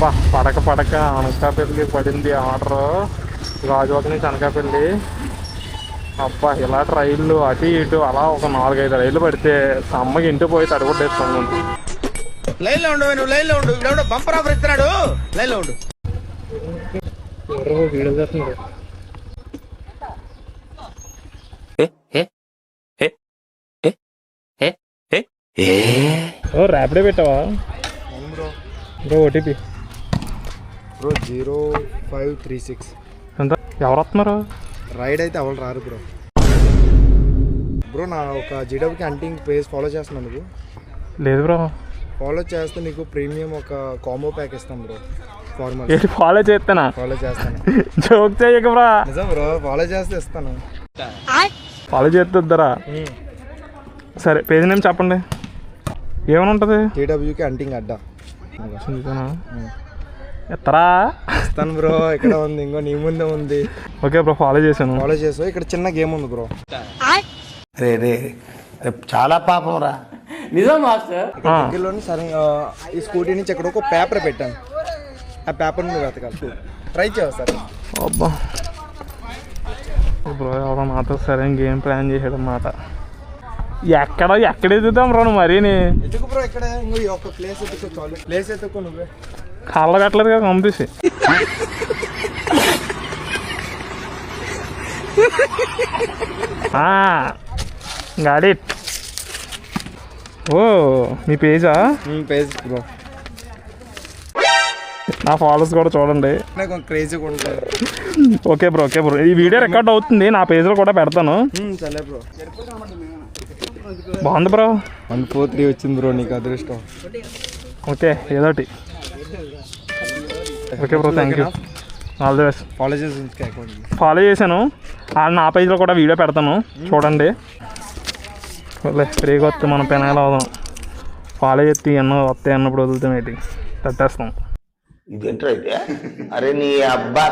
అబ్బా పడక పడక అనకాపల్లి పడింది ఆర్డర్. గాజువాక నుంచి అనకాపల్లి. అబ్బా ఇలాంటి రైళ్ళు అటు ఇటు అలా ఒక 4-5 రైళ్ళు పడితే అమ్మకి ఇంటికి పోయి తడగొట్టేస్తాను. లైన్ లో ఉండు, నువ్వు లైన్ లో ఉండు. ఇప్పుడు బంపర్ ఆఫర్ ఇస్తున్నాడు, లైన్ లో ఉండు. వీడియో చేస్తున్నాడు. ర్యాపిడే పెట్టావా బ్రో? OTP bro 0536. ఎంత? ఎవరు వస్తున్నారు? రైడ్ అయితే ఎవరు రారు బ్రో. బ్రో నా ఒక జీడబ్కి అంటింగ్ పేజ్ ఫాలో చేస్తున్నాను. నువ్వు లేదు బ్రో. ఫాలో చేస్తే నీకు ప్రీమియం ఒక కాంబో ప్యాక్ ఇస్తాను బ్రో. ఫార్మల్ ఏంటి ఫాలో చేస్తానా? ఫాలో చేస్తాను. జోక్ చేయక బ్రా. నిజం బ్రో, ఫాలో చేస్తే ఇస్తాను. ఫాలో చేస్తుందరా? సరే పేజ్ నేమ్ చెప్పండి. ఏమైనా ఉంటుంది? జీడబ్కి అంటింగ్ అడ్డా ఎత్తరా ఇస్తాను బ్రో. ఇక్కడ ఉంది, ఇంకో నీ ముందే ఉంది. ఓకే బ్రో, ఫాలో చేశాను. ఫాలో చేసావు. ఇక్కడ చిన్న గేమ్ ఉంది బ్రో. రే రే చాలా పాపం రా. నిజం మాస్టర్. దగ్గరలోని సరే ఈ స్కూటీ నుంచి ఇక్కడ ఒక పేపర్ పెట్టాను. ఆ పేపర్ నువ్వు వెతకాలి. ట్రై చేయవు సార్. అబ్బా బ్రో ఎవరో మాతో సరైన గేమ్ ప్లాన్ చేసాడు అన్నమాట. ఎక్కడ ఎదుగుతాం రా నువ్వు మరీని? ఎత్తుకు బ్రో. ఇక్కడ ఇంకో ఒక ప్లేస్ ఎత్తుకో, చాలు. ప్లేస్ ఎత్తుకో నువ్వే. కళ్ళ కట్టలేదు కదా పంపిసి. గాడి. ఓ మీ పేజా? Page bro. నా ఫాలోవర్స్ కూడా చూడండి. నాకు క్రేజీగా ఉంటుంది. Okay bro, okay bro. ఈ వీడియో రికార్డ్ అవుతుంది, నా పేజ్లో కూడా పెడతాను. సరే బ్రో. బాగుంది బ్రో. 143 వచ్చింది బ్రో, నీకు అదృష్టం. ఓకే ఏదోటి. Okay bro, thank you. All the best. Follow చేసి అకౌంట్ ఫాలో చేశాను. నా పేజ్లో కూడా వీడియో పెడతాను, చూడండి. ఫ్రీగా వస్తే మనం పెనాలు అవుదాం. ఫాలో చేస్తే ఎన్నో వస్తాయి అన్నప్పుడు వదులుతాం, ఏంటి తట్టేస్తాం. ఇదేంట్రా అయితే? అరే నీ అబ్బా